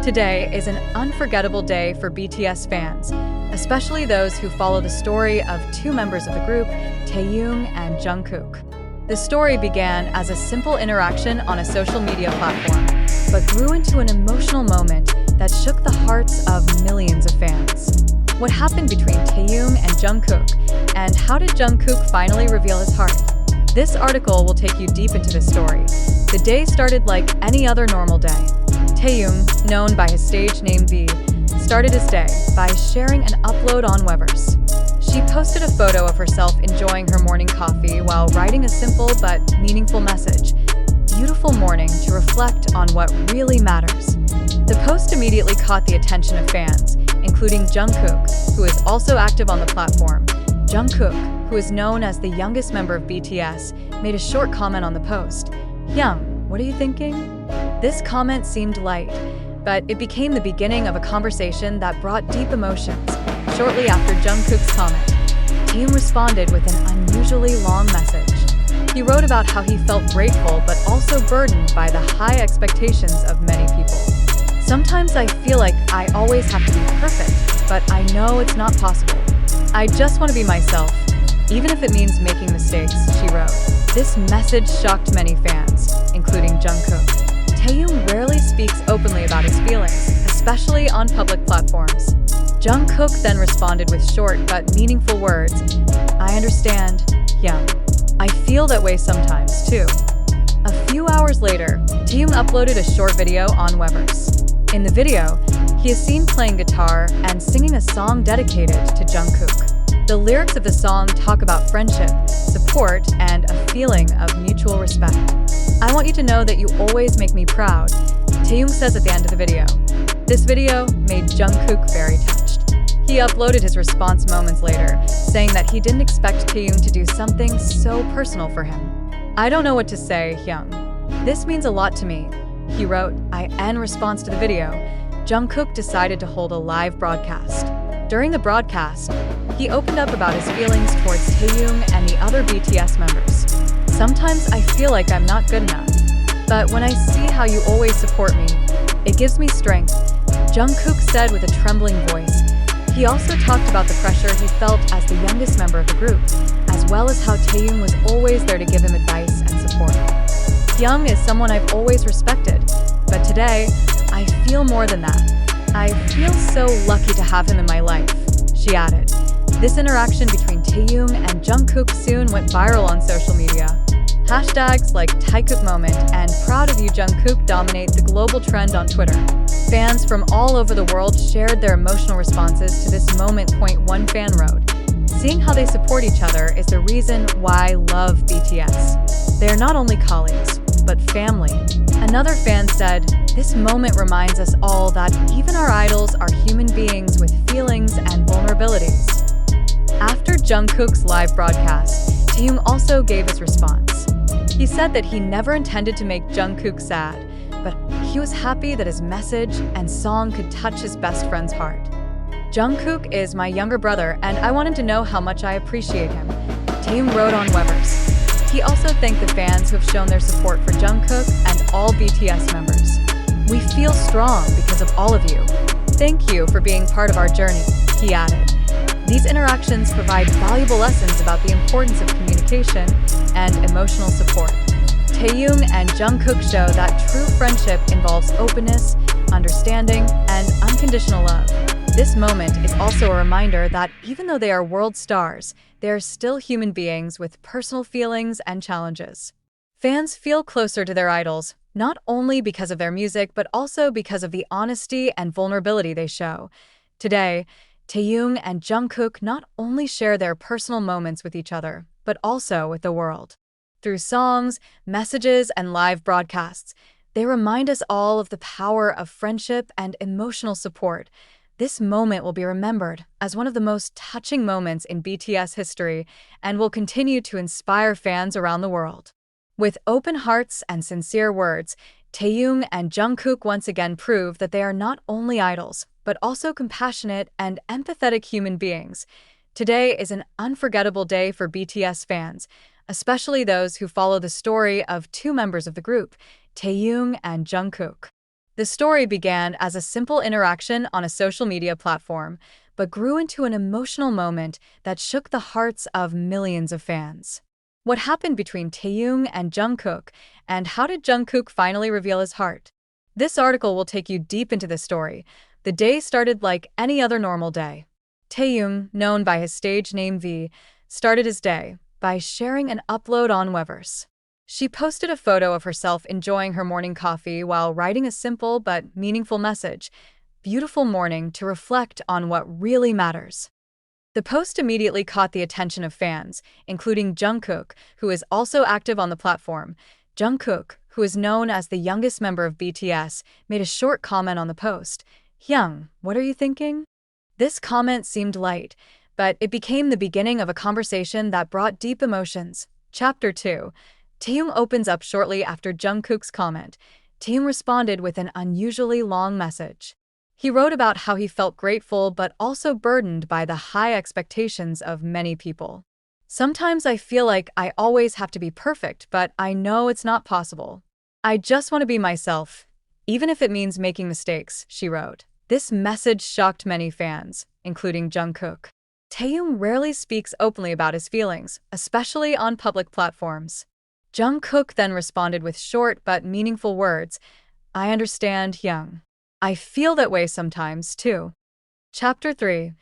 Today is an unforgettable day for BTS fans, especially those who follow the story of two members of the group, Taehyung and Jungkook. The story began as a simple interaction on a social media platform, but grew into an emotional moment that shook the hearts of millions of fans. What happened between Taehyung and Jungkook, and how did Jungkook finally reveal his heart? This article will take you deep into this story. The day started like any other normal day. Taehyung, known by his stage name V, started his day by sharing an upload on Weverse. She posted a photo of herself enjoying her morning coffee while writing a simple but meaningful message. Beautiful morning to reflect on what really matters. The post immediately caught the attention of fans, including Jungkook, who is also active on the platform. Jungkook, who is known as the youngest member of BTS, made a short comment on the post. "Young, what are you thinking?" This comment seemed light, but it became the beginning of a conversation that brought deep emotions. Shortly after Jungkook's comment, Taehyung responded with an unusually long message. He wrote about how he felt grateful but also burdened by the high expectations of many people. "Sometimes I feel like I always have to be perfect, but I know it's not possible. I just want to be myself, even if it means making mistakes," she wrote. This message shocked many fans, including Jungkook. Taehyung rarely speaks openly about his feelings, especially on public platforms. Jungkook then responded with short but meaningful words. "I understand, Young. I feel that way sometimes, too." A few hours later, Taehyung uploaded a short video on Weverse. In the video, he is seen playing guitar and singing a song dedicated to Jungkook. The lyrics of the song talk about friendship, support, and a feeling of mutual respect. "I want you to know that you always make me proud," Taehyung says at the end of the video. This video made Jungkook very touched. He uploaded his response moments later, saying that he didn't expect Taehyung to do something so personal for him. "I don't know what to say, Hyung. This means a lot to me," he wrote. In response to the video, Jungkook decided to hold a live broadcast. During the broadcast, he opened up about his feelings towards Taehyung and the other BTS members. "Sometimes I feel like I'm not good enough, but when I see how you always support me, it gives me strength," Jungkook said with a trembling voice. He also talked about the pressure he felt as the youngest member of the group, as well as how Taehyung was always there to give him advice and support. "Hyung is someone I've always respected, but today, I feel more than that. I feel so lucky to have him in my life," she added. This interaction between Taehyung and Jungkook soon went viral on social media. Hashtags like #TaeKookMoment and Proud of You Jungkook dominate the global trend on Twitter. Fans from all over the world shared their emotional responses to this moment. One fan wrote, "Seeing how they support each other is the reason why I love BTS. They are not only colleagues, but family." Another fan said, "This moment reminds us all that even our idols are human beings with feelings and vulnerabilities." After Jungkook's live broadcast, Taehyung also gave his response. He said that he never intended to make Jungkook sad, but he was happy that his message and song could touch his best friend's heart. "Jungkook is my younger brother, and I want him to know how much I appreciate him," Taehyung wrote on Weverse. He also thanked the fans who have shown their support for Jungkook and all BTS members. "We feel strong because of all of you. Thank you for being part of our journey," he added. These interactions provide valuable lessons about the importance of communication and emotional support. Taehyung and Jungkook show that true friendship involves openness, understanding, and unconditional love. This moment is also a reminder that even though they are world stars, they are still human beings with personal feelings and challenges. Fans feel closer to their idols, not only because of their music, but also because of the honesty and vulnerability they show. Today, Taehyung and Jungkook not only share their personal moments with each other, but also with the world. Through songs, messages, and live broadcasts, they remind us all of the power of friendship and emotional support. This moment will be remembered as one of the most touching moments in BTS history and will continue to inspire fans around the world. With open hearts and sincere words, Taehyung and Jungkook once again prove that they are not only idols, but also compassionate and empathetic human beings. Today is an unforgettable day for BTS fans, especially those who follow the story of two members of the group, Taehyung and Jungkook. The story began as a simple interaction on a social media platform, but grew into an emotional moment that shook the hearts of millions of fans. What happened between Taehyung and Jungkook, and how did Jungkook finally reveal his heart? This article will take you deep into the story. The day started like any other normal day. Taehyung, known by his stage name V, started his day by sharing an upload on Weverse. She posted a photo of herself enjoying her morning coffee while writing a simple but meaningful message, "Beautiful morning to reflect on what really matters." The post immediately caught the attention of fans, including Jungkook, who is also active on the platform. Jungkook, who is known as the youngest member of BTS, made a short comment on the post. "Hyung, what are you thinking?" This comment seemed light, but it became the beginning of a conversation that brought deep emotions. Chapter 2. Taehyung opens up shortly after Jungkook's comment. Taehyung responded with an unusually long message. He wrote about how he felt grateful but also burdened by the high expectations of many people. "Sometimes I feel like I always have to be perfect, but I know it's not possible. I just want to be myself, even if it means making mistakes," she wrote. This message shocked many fans, including Jungkook. Taehyung rarely speaks openly about his feelings, especially on public platforms. Jungkook then responded with short but meaningful words. "I understand, Hyung. I feel that way sometimes, too." Chapter 3.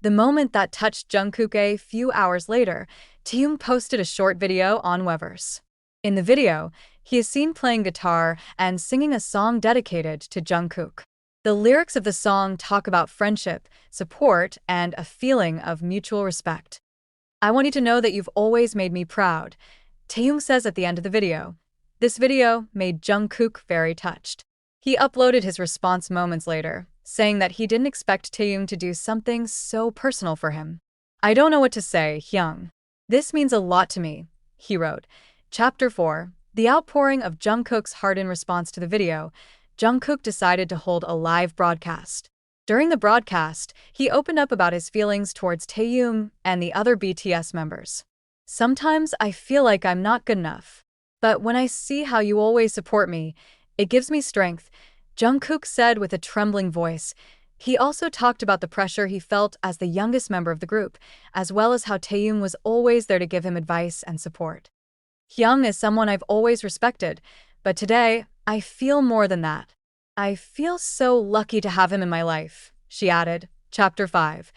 The moment that touched Jungkook. A few hours later, Taehyung posted a short video on Weverse. In the video, he is seen playing guitar and singing a song dedicated to Jungkook. The lyrics of the song talk about friendship, support, and a feeling of mutual respect. "I want you to know that you've always made me proud," Taehyung says at the end of the video. This video made Jungkook very touched. He uploaded his response moments later, saying that he didn't expect Taehyung to do something so personal for him. "I don't know what to say, Hyung. This means a lot to me," he wrote. Chapter 4. The outpouring of Jungkook's heart. In response to the video, Jungkook decided to hold a live broadcast. During the broadcast, he opened up about his feelings towards Taehyung and the other BTS members. "Sometimes I feel like I'm not good enough. But when I see how you always support me, it gives me strength," Jungkook said with a trembling voice. He also talked about the pressure he felt as the youngest member of the group, as well as how Taehyung was always there to give him advice and support. "Hyung is someone I've always respected, but today, I feel more than that. I feel so lucky to have him in my life," she added. Chapter 5.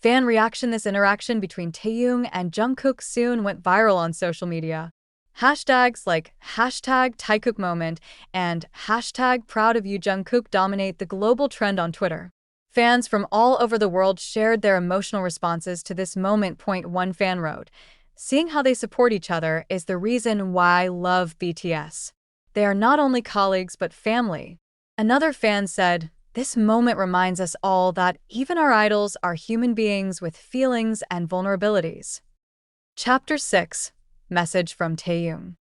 Fan reaction. This interaction between Taehyung and Jungkook soon went viral on social media. Hashtags like #TaeKookMoment and #ProudOfYouJungkook dominate the global trend on Twitter. Fans from all over the world shared their emotional responses to this moment. One fan wrote, "Seeing how they support each other is the reason why I love BTS. They are not only colleagues but family." Another fan said, "This moment reminds us all that even our idols are human beings with feelings and vulnerabilities." Chapter 6. Message from Taehyung.